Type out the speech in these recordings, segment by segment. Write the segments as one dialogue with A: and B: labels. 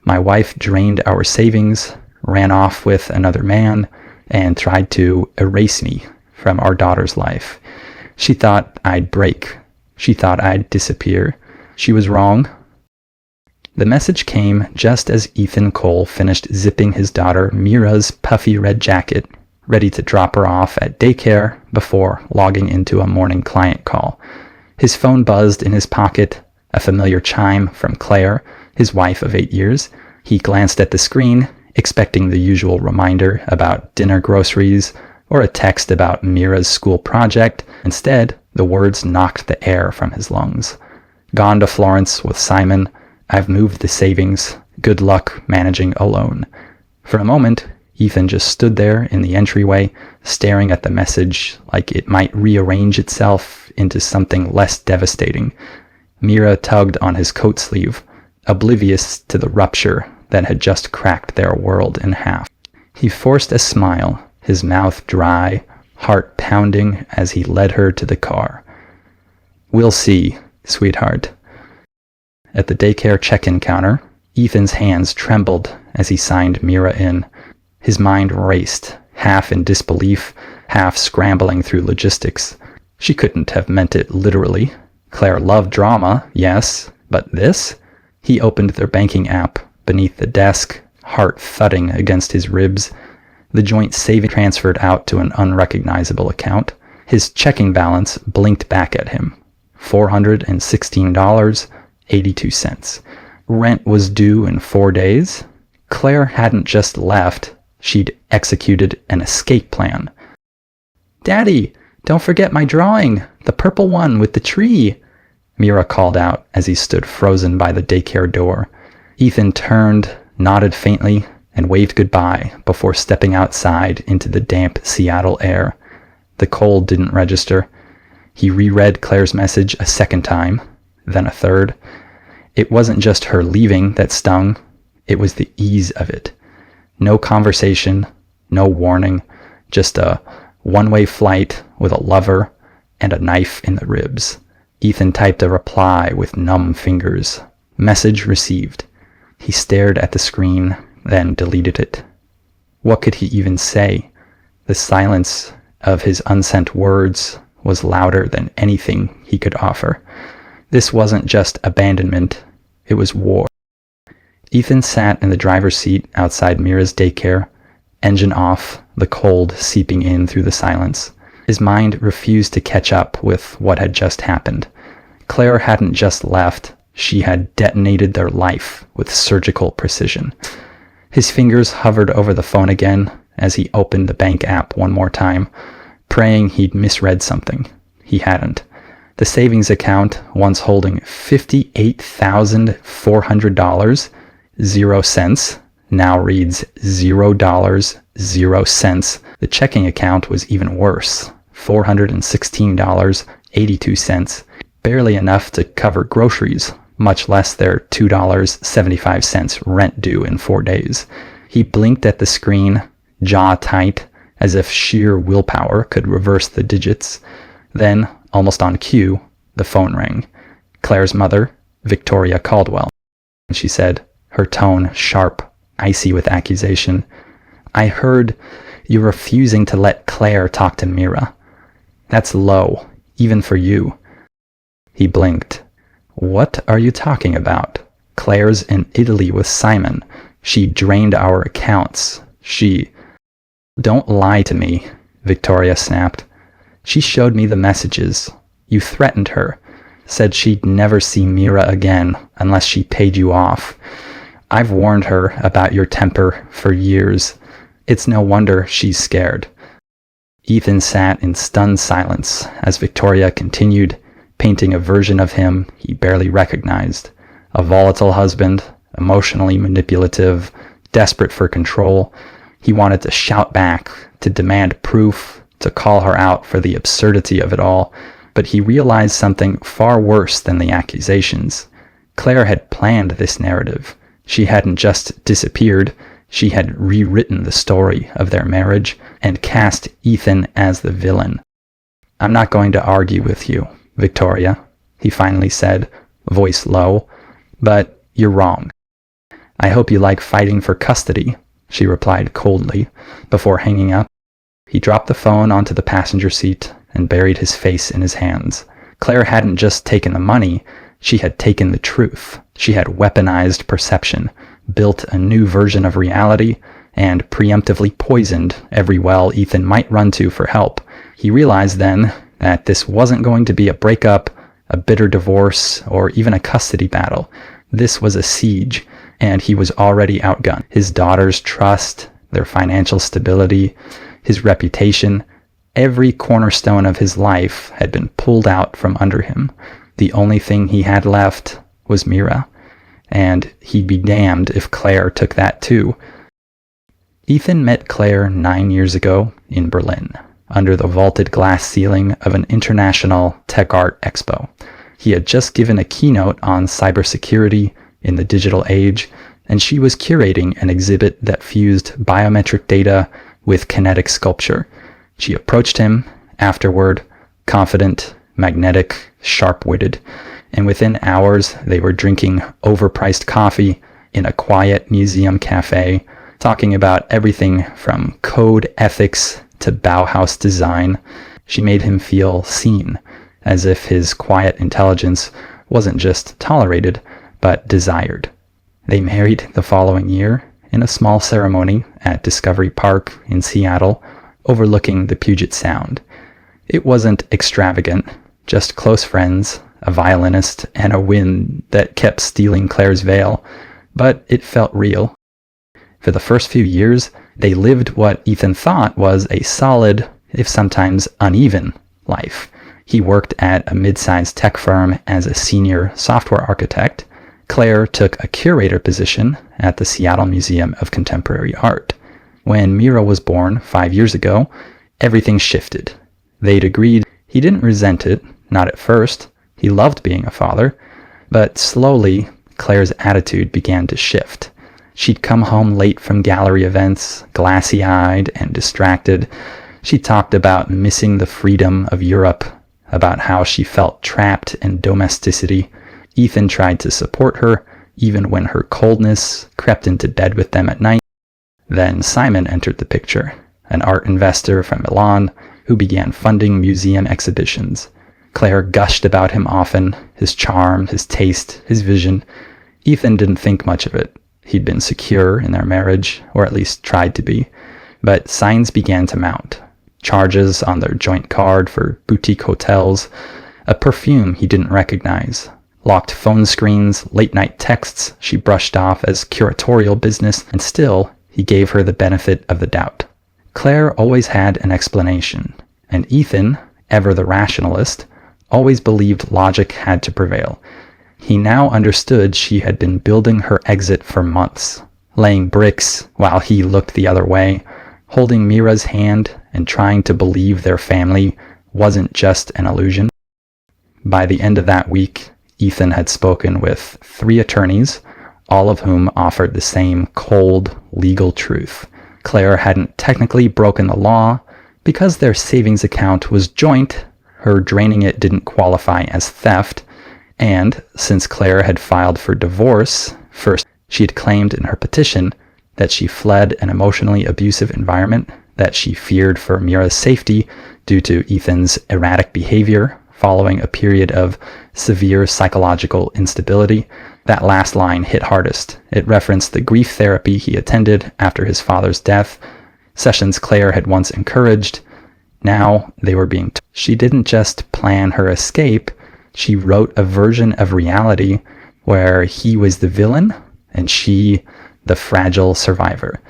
A: My wife drained our savings, ran off with another man, and tried to erase me from our daughter's life. She thought I'd break. She thought I'd disappear. She was wrong. The message came just as Ethan Cole finished zipping his daughter Mira's puffy red jacket, ready to drop her off at daycare before logging into a morning client call. His phone buzzed in his pocket, a familiar chime from Claire, his wife of 8 years. He glanced at the screen, expecting the usual reminder about dinner groceries or a text about Mira's school project. Instead, the words knocked the air from his lungs. Gone to Florence with Simon. I've moved the savings. Good luck managing alone. For a moment, Ethan just stood there in the entryway, staring at the message like it might rearrange itself into something less devastating. Mira tugged on his coat sleeve, oblivious to the rupture that had just cracked their world in half. He forced a smile, his mouth dry, heart pounding as he led her to the car. We'll see, sweetheart. At the daycare check-in counter, Ethan's hands trembled as he signed Mira in. His mind raced, half in disbelief, half scrambling through logistics. She couldn't have meant it literally. Claire loved drama, yes, but this? He opened their banking app beneath the desk, heart thudding against his ribs. The joint saving transferred out to an unrecognizable account. His checking balance blinked back at him. $416.82. Rent was due in 4 days. Claire hadn't just left, she'd executed an escape plan. Daddy, don't forget my drawing, the purple one with the tree, Mira called out as he stood frozen by the daycare door. Ethan turned, nodded faintly, and waved goodbye before stepping outside into the damp Seattle air. The cold didn't register. He reread Claire's message a second time, then a third. It wasn't just her leaving that stung, it was the ease of it. No conversation, no warning, just a one-way flight with a lover and a knife in the ribs. Ethan typed a reply with numb fingers. Message received. He stared at the screen, then deleted it. What could he even say? The silence of his unsent words was louder than anything he could offer. This wasn't just abandonment, it was war. Ethan sat in the driver's seat outside Mira's daycare, engine off, the cold seeping in through the silence. His mind refused to catch up with what had just happened. Claire hadn't just left, she had detonated their life with surgical precision. His fingers hovered over the phone again as he opened the bank app one more time, praying he'd misread something. He hadn't. The savings account, once holding $58,400, 0 cents, now reads $0, 0 cents. The checking account was even worse, $416.82, barely enough to cover groceries, much less their $2.75 rent due in 4 days. He blinked at the screen, jaw tight, as if sheer willpower could reverse the digits. Then, almost on cue, the phone rang. Claire's mother, Victoria Caldwell. She said, her tone sharp, icy with accusation, I heard you're refusing to let Claire talk to Mira. That's low, even for you. He blinked. What are you talking about? Claire's in Italy with Simon. She drained our accounts. Don't lie to me, Victoria snapped. She showed me the messages. You threatened her. Said she'd never see Mira again unless she paid you off. I've warned her about your temper for years. It's no wonder she's scared. Ethan sat in stunned silence as Victoria continued, painting a version of him he barely recognized. A volatile husband, emotionally manipulative, desperate for control. He wanted to shout back, to demand proof, to call her out for the absurdity of it all, but he realized something far worse than the accusations. Claire had planned this narrative. She hadn't just disappeared, she had rewritten the story of their marriage and cast Ethan as the villain. I'm not going to argue with you, Victoria, he finally said, voice low, but you're wrong. "I hope you like fighting for custody," she replied coldly, before hanging up. He dropped the phone onto the passenger seat and buried his face in his hands. Claire hadn't just taken the money, she had taken the truth. She had weaponized perception, built a new version of reality, and preemptively poisoned every well Ethan might run to for help. He realized then that this wasn't going to be a breakup, a bitter divorce, or even a custody battle. This was a siege, and he was already outgunned. His daughter's trust, their financial stability, his reputation, every cornerstone of his life had been pulled out from under him. The only thing he had left was Mira, and he'd be damned if Claire took that too. Ethan met Claire 9 years ago in Berlin, under the vaulted glass ceiling of an international tech art expo. He had just given a keynote on cybersecurity in the digital age, and she was curating an exhibit that fused biometric data with kinetic sculpture. She approached him afterward, confident, magnetic, sharp-witted, and within hours they were drinking overpriced coffee in a quiet museum cafe, talking about everything from code ethics to Bauhaus design. She made him feel seen, as if his quiet intelligence wasn't just tolerated, but desired. They married the following year in a small ceremony at Discovery Park in Seattle, overlooking the Puget Sound. It wasn't extravagant, just close friends, a violinist, and a wind that kept stealing Claire's veil, but it felt real. For the first few years, they lived what Ethan thought was a solid, if sometimes uneven, life. He worked at a mid-sized tech firm as a senior software architect. Claire took a curator position at the Seattle Museum of Contemporary Art. When Mira was born 5 years ago, everything shifted. They'd agreed. He didn't resent it, not at first. He loved being a father. But slowly, Claire's attitude began to shift. She'd come home late from gallery events, glassy-eyed and distracted. She talked about missing the freedom of Europe, about how she felt trapped in domesticity. Ethan tried to support her, even when her coldness crept into bed with them at night. Then Simon entered the picture, an art investor from Milan who began funding museum exhibitions. Claire gushed about him often, his charm, his taste, his vision. Ethan didn't think much of it. He'd been secure in their marriage, or at least tried to be. But signs began to mount. Charges on their joint card for boutique hotels, a perfume he didn't recognize, locked phone screens, late-night texts she brushed off as curatorial business, and still he gave her the benefit of the doubt. Claire always had an explanation, and Ethan, ever the rationalist, always believed logic had to prevail. He now understood she had been building her exit for months, laying bricks while he looked the other way, holding Mira's hand and trying to believe their family wasn't just an illusion. By the end of that week, Ethan had spoken with 3 attorneys, all of whom offered the same cold, legal truth. Claire hadn't technically broken the law. Because their savings account was joint, her draining it didn't qualify as theft. And since Claire had filed for divorce, first, she had claimed in her petition that she fled an emotionally abusive environment, that she feared for Mira's safety due to Ethan's erratic behavior following a period of severe psychological instability. That last line hit hardest. It referenced the grief therapy he attended after his father's death, sessions Claire had once encouraged. Now they were being She didn't just plan her escape, she wrote a version of reality where he was the villain and she the fragile survivor.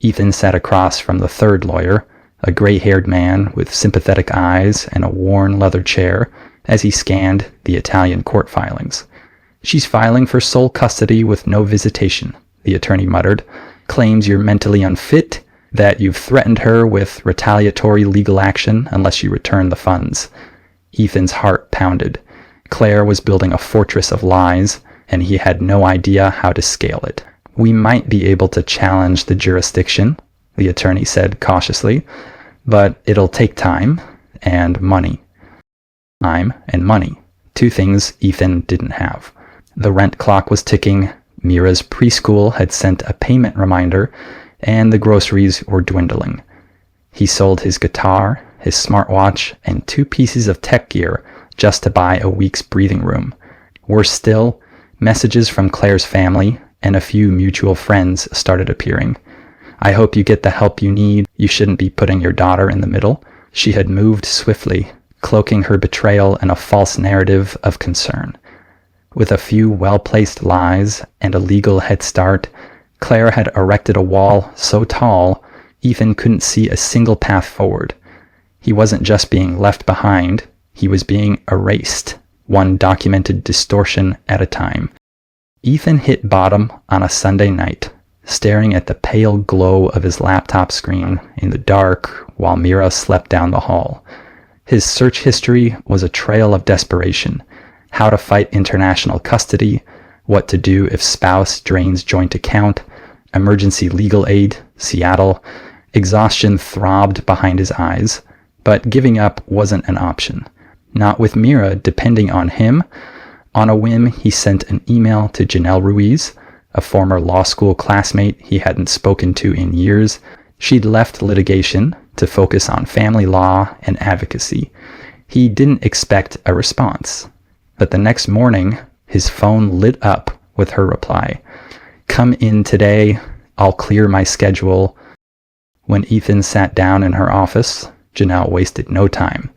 A: Ethan sat across from the third lawyer, a gray-haired man with sympathetic eyes and a worn leather chair, as he scanned the Italian court filings. "She's filing for sole custody with no visitation," the attorney muttered. "Claims you're mentally unfit, that you've threatened her with retaliatory legal action unless you return the funds." Ethan's heart pounded. Claire was building a fortress of lies, and he had no idea how to scale it. "We might be able to challenge the jurisdiction," the attorney said cautiously, "but it'll take time and money." Time and money, 2 things Ethan didn't have. The rent clock was ticking, Mira's preschool had sent a payment reminder, and the groceries were dwindling. He sold his guitar, his smartwatch, and 2 pieces of tech gear just to buy a week's breathing room. Worse still, messages from Claire's family and a few mutual friends started appearing. "I hope you get the help you need. You shouldn't be putting your daughter in the middle." She had moved swiftly, cloaking her betrayal in a false narrative of concern. With a few well-placed lies and a legal head start, Claire had erected a wall so tall Ethan couldn't see a single path forward. He wasn't just being left behind, he was being erased, one documented distortion at a time. Ethan hit bottom on a Sunday night, staring at the pale glow of his laptop screen in the dark while Mira slept down the hall. His search history was a trail of desperation: how to fight international custody, what to do if spouse drains joint account, emergency legal aid, Seattle. Exhaustion throbbed behind his eyes, but giving up wasn't an option. Not with Mira depending on him. On a whim, he sent an email to Janelle Ruiz, a former law school classmate he hadn't spoken to in years. She'd left litigation to focus on family law and advocacy. He didn't expect a response, but the next morning, his phone lit up with her reply. "Come in today. I'll clear my schedule." When Ethan sat down in her office, Janelle wasted no time.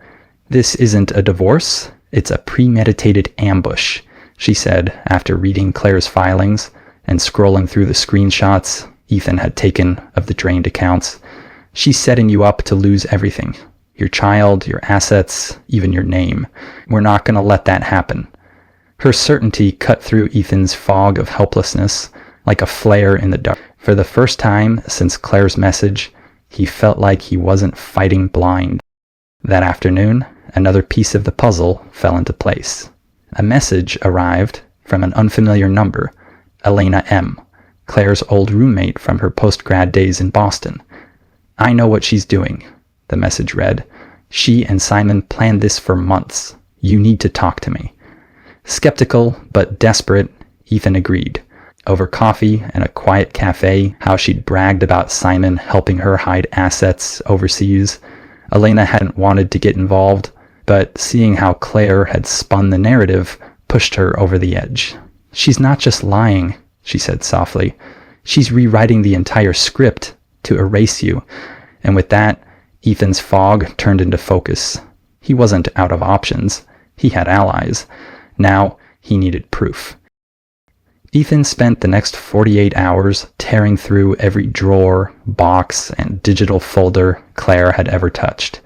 A: "This isn't a divorce, it's a premeditated ambush," she said after reading Claire's filings and scrolling through the screenshots Ethan had taken of the drained accounts. "She's setting you up to lose everything. Your child, your assets, even your name. We're not going to let that happen." Her certainty cut through Ethan's fog of helplessness like a flare in the dark. For the first time since Claire's message, he felt like he wasn't fighting blind. That afternoon, another piece of the puzzle fell into place. A message arrived from an unfamiliar number, Elena M., Claire's old roommate from her post-grad days in Boston. "I know what she's doing," the message read. "She and Simon planned this for months. You need to talk to me." Skeptical but desperate, Ethan agreed. Over coffee and a quiet cafe, how she'd bragged about Simon helping her hide assets overseas. Elena hadn't wanted to get involved, but seeing how Claire had spun the narrative pushed her over the edge. "She's not just lying," she said softly. "She's rewriting the entire script to erase you." And with that, Ethan's fog turned into focus. He wasn't out of options. He had allies. Now he needed proof. Ethan spent the next 48 hours tearing through every drawer, box, and digital folder Claire had ever touched.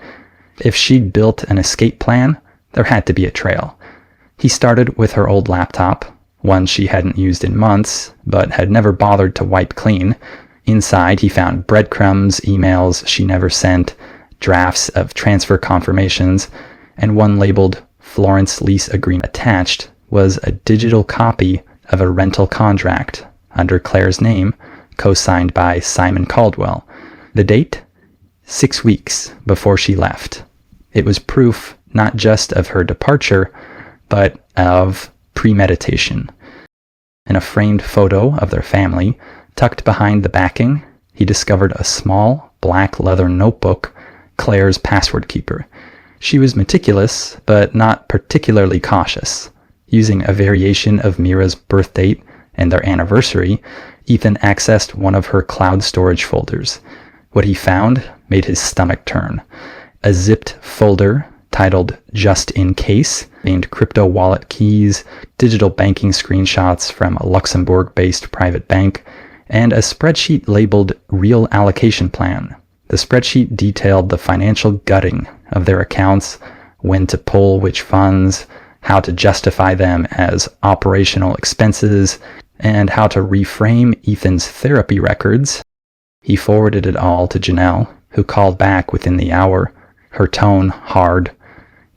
A: If she'd built an escape plan, there had to be a trail. He started with her old laptop, one she hadn't used in months, but had never bothered to wipe clean. Inside, he found breadcrumbs, emails she never sent, drafts of transfer confirmations, and one labeled Florence Lease Agreement. Attached was a digital copy of a rental contract under Claire's name, co-signed by Simon Caldwell. The date? 6 weeks before she left. It was proof not just of her departure, but of premeditation. In a framed photo of their family, tucked behind the backing, he discovered a small black leather notebook, Claire's password keeper. She was meticulous, but not particularly cautious. Using a variation of Mira's birth date and their anniversary, Ethan accessed one of her cloud storage folders. What he found made his stomach turn. A zipped folder titled "Just in Case" contained crypto wallet keys, digital banking screenshots from a Luxembourg-based private bank, and a spreadsheet labeled "Real Allocation Plan." The spreadsheet detailed the financial gutting of their accounts, when to pull which funds, how to justify them as operational expenses, and how to reframe Ethan's therapy records. He forwarded it all to Janelle, who called back within the hour, her tone hard.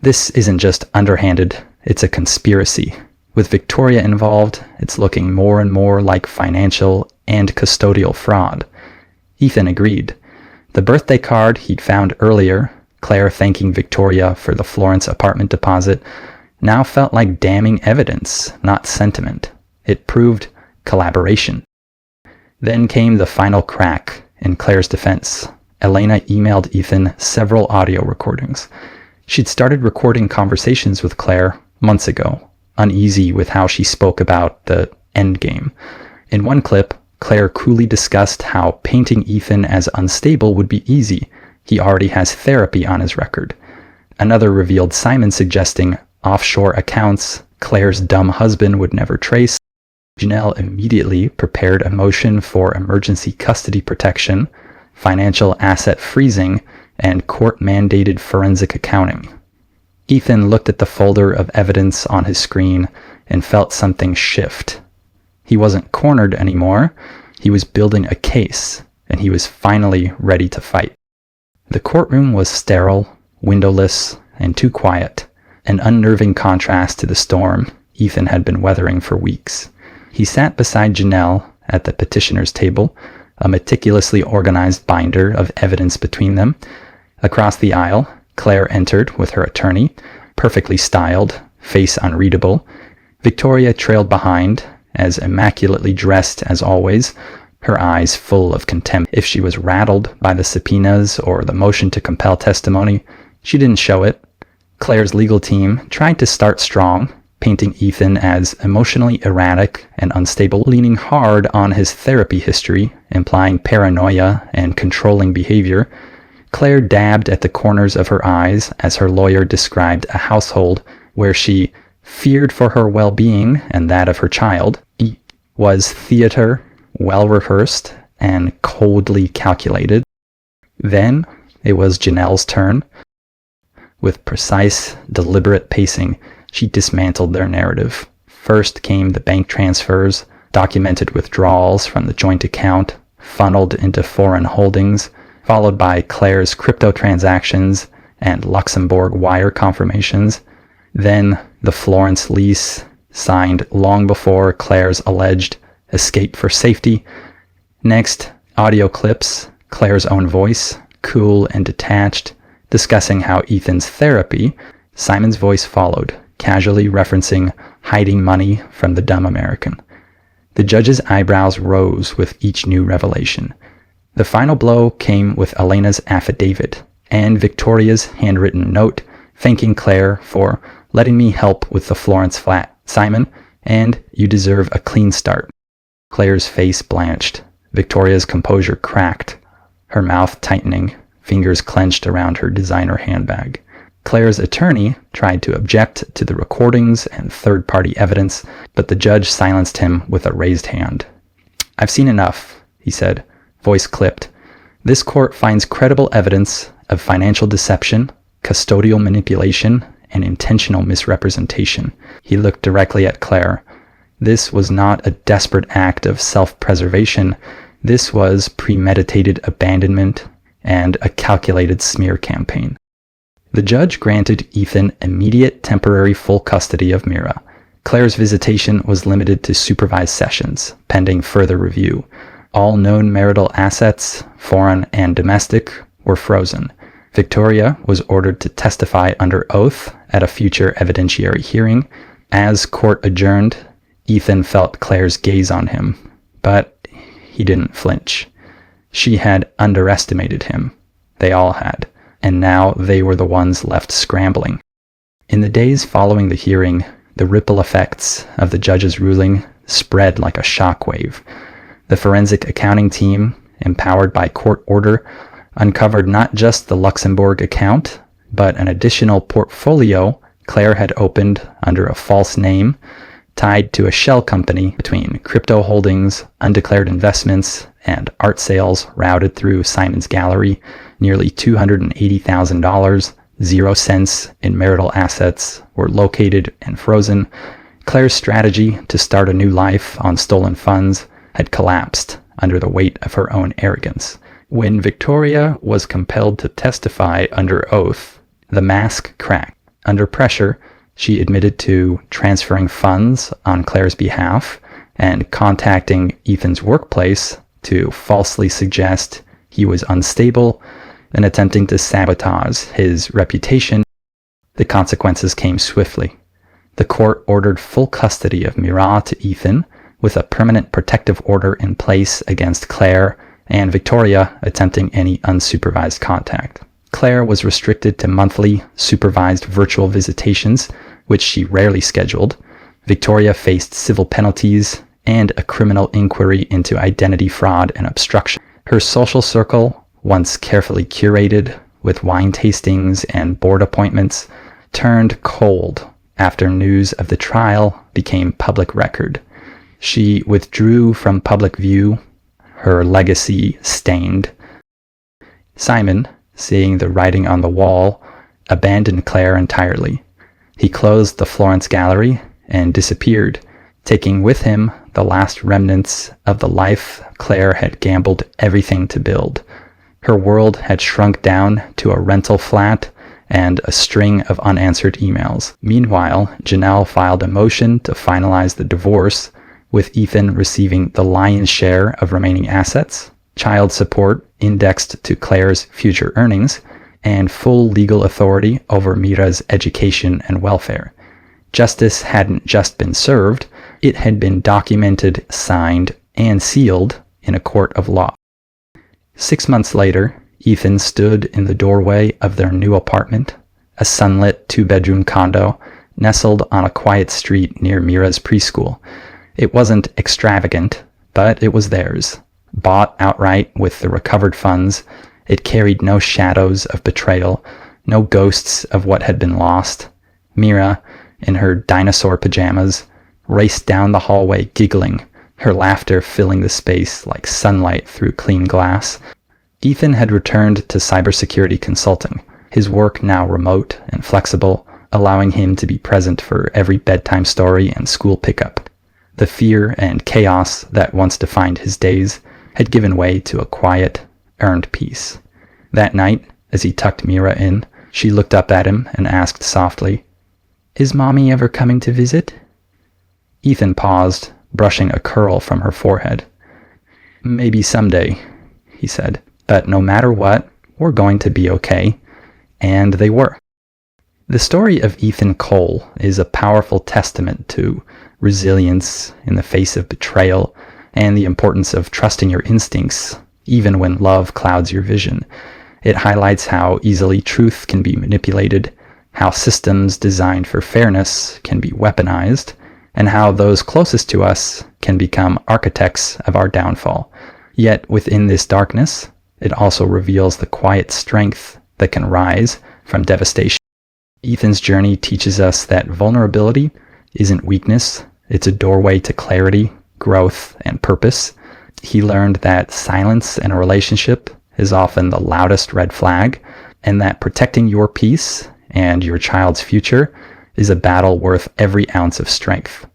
A: "This isn't just underhanded, it's a conspiracy. With Victoria involved, it's looking more and more like financial and custodial fraud." Ethan agreed. The birthday card he'd found earlier, Claire thanking Victoria for the Florence apartment deposit, now felt like damning evidence, not sentiment. It proved collaboration. Then came the final crack in Claire's defense. Elena emailed Ethan several audio recordings. She'd started recording conversations with Claire months ago, uneasy with how she spoke about the endgame. In one clip, Claire coolly discussed how painting Ethan as unstable would be easy. He already has therapy on his record. Another revealed Simon suggesting offshore accounts Claire's dumb husband would never trace. Janelle immediately prepared a motion for emergency custody protection, financial asset freezing, and court-mandated forensic accounting. Ethan looked at the folder of evidence on his screen and felt something shift. He wasn't cornered anymore. He was building a case, and he was finally ready to fight. The courtroom was sterile, windowless, and too quiet, an unnerving contrast to the storm Ethan had been weathering for weeks. He sat beside Janelle at the petitioner's table, a meticulously organized binder of evidence between them. Across the aisle, Claire entered with her attorney, perfectly styled, face unreadable. Victoria trailed behind, as immaculately dressed as always, her eyes full of contempt. If she was rattled by the subpoenas or the motion to compel testimony, she didn't show it. Claire's legal team tried to start strong, painting Ethan as emotionally erratic and unstable, leaning hard on his therapy history, implying paranoia and controlling behavior. Claire dabbed at the corners of her eyes as her lawyer described a household where she feared for her well-being and that of her child. It was theater, well-rehearsed, and coldly calculated. Then it was Janelle's turn. With precise, deliberate pacing, she dismantled their narrative. First came the bank transfers, documented withdrawals from the joint account, funneled into foreign holdings, followed by Claire's crypto transactions and Luxembourg wire confirmations. Then the Florence lease, signed long before Claire's alleged escape for safety. Next, audio clips, Claire's own voice, cool and detached, discussing how Ethan's therapy. Simon's voice followed, casually referencing hiding money from the dumb American. The judge's eyebrows rose with each new revelation. The final blow came with Elena's affidavit and Victoria's handwritten note thanking Claire for letting me help with the Florence flat, Simon, and you deserve a clean start. Claire's face blanched. Victoria's composure cracked, her mouth tightening, fingers clenched around her designer handbag. Claire's attorney tried to object to the recordings and third-party evidence, but the judge silenced him with a raised hand. "I've seen enough," he said, voice clipped. "This court finds credible evidence of financial deception, custodial manipulation, and intentional misrepresentation." He looked directly at Claire. This was not a desperate act of self-preservation. This was premeditated abandonment and a calculated smear campaign. The judge granted Ethan immediate temporary full custody of Mira. Claire's visitation was limited to supervised sessions, pending further review. All known marital assets, foreign and domestic, were frozen. Victoria was ordered to testify under oath at a future evidentiary hearing. As court adjourned, Ethan felt Claire's gaze on him, but he didn't flinch. She had underestimated him. They all had. And now they were the ones left scrambling. In the days following the hearing, the ripple effects of the judge's ruling spread like a shockwave. The forensic accounting team, empowered by court order, uncovered not just the Luxembourg account, but an additional portfolio Claire had opened under a false name, tied to a shell company between crypto holdings, undeclared investments, and art sales routed through Simon's gallery. Nearly $280,000, 0 cents in marital assets were located and frozen. Claire's strategy to start a new life on stolen funds had collapsed under the weight of her own arrogance. When Victoria was compelled to testify under oath, the mask cracked. Under pressure, she admitted to transferring funds on Claire's behalf and contacting Ethan's workplace to falsely suggest he was unstable and attempting to sabotage his reputation. The consequences came swiftly. The court ordered full custody of Mira to Ethan, with a permanent protective order in place against Claire and Victoria attempting any unsupervised contact. Claire was restricted to monthly, supervised virtual visitations, which she rarely scheduled. Victoria faced civil penalties and a criminal inquiry into identity fraud and obstruction. Her social circle, once carefully curated with wine tastings and board appointments, turned cold after news of the trial became public record. She withdrew from public view, her legacy stained. Simon, seeing the writing on the wall, abandoned Claire entirely. He closed the Florence Gallery and disappeared, taking with him the last remnants of the life Claire had gambled everything to build. Her world had shrunk down to a rental flat and a string of unanswered emails. Meanwhile, Janelle filed a motion to finalize the divorce, with Ethan receiving the lion's share of remaining assets, child support indexed to Claire's future earnings, and full legal authority over Mira's education and welfare. Justice hadn't just been served, it had been documented, signed, and sealed in a court of law. 6 months later, Ethan stood in the doorway of their new apartment, a sunlit 2-bedroom condo nestled on a quiet street near Mira's preschool. It wasn't extravagant, but it was theirs. Bought outright with the recovered funds, it carried no shadows of betrayal, no ghosts of what had been lost. Mira, in her dinosaur pajamas, raced down the hallway giggling, her laughter filling the space like sunlight through clean glass. Ethan had returned to cybersecurity consulting, his work now remote and flexible, allowing him to be present for every bedtime story and school pickup. The fear and chaos that once defined his days had given way to a quiet, earned peace. That night, as he tucked Mira in, she looked up at him and asked softly, "Is Mommy ever coming to visit?" Ethan paused, brushing a curl from her forehead. "Maybe someday," he said, "but no matter what, we're going to be okay." And they were. The story of Ethan Cole is a powerful testament to resilience in the face of betrayal and the importance of trusting your instincts, even when love clouds your vision. It highlights how easily truth can be manipulated, how systems designed for fairness can be weaponized, and how those closest to us can become architects of our downfall. Yet within this darkness, it also reveals the quiet strength that can rise from devastation. Ethan's journey teaches us that vulnerability isn't weakness, it's a doorway to clarity, growth, and purpose. He learned that silence in a relationship is often the loudest red flag, and that protecting your peace and your child's future is a battle worth every ounce of strength.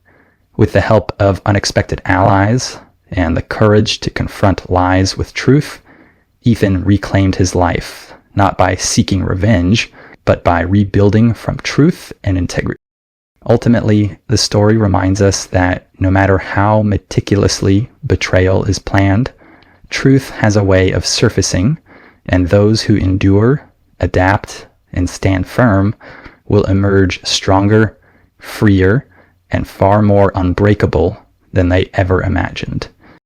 A: With the help of unexpected allies and the courage to confront lies with truth, Ethan reclaimed his life, not by seeking revenge, but by rebuilding from truth and integrity. Ultimately, the story reminds us that no matter how meticulously betrayal is planned, truth has a way of surfacing, and those who endure, adapt, and stand firm will emerge stronger, freer, and far more unbreakable than they ever imagined.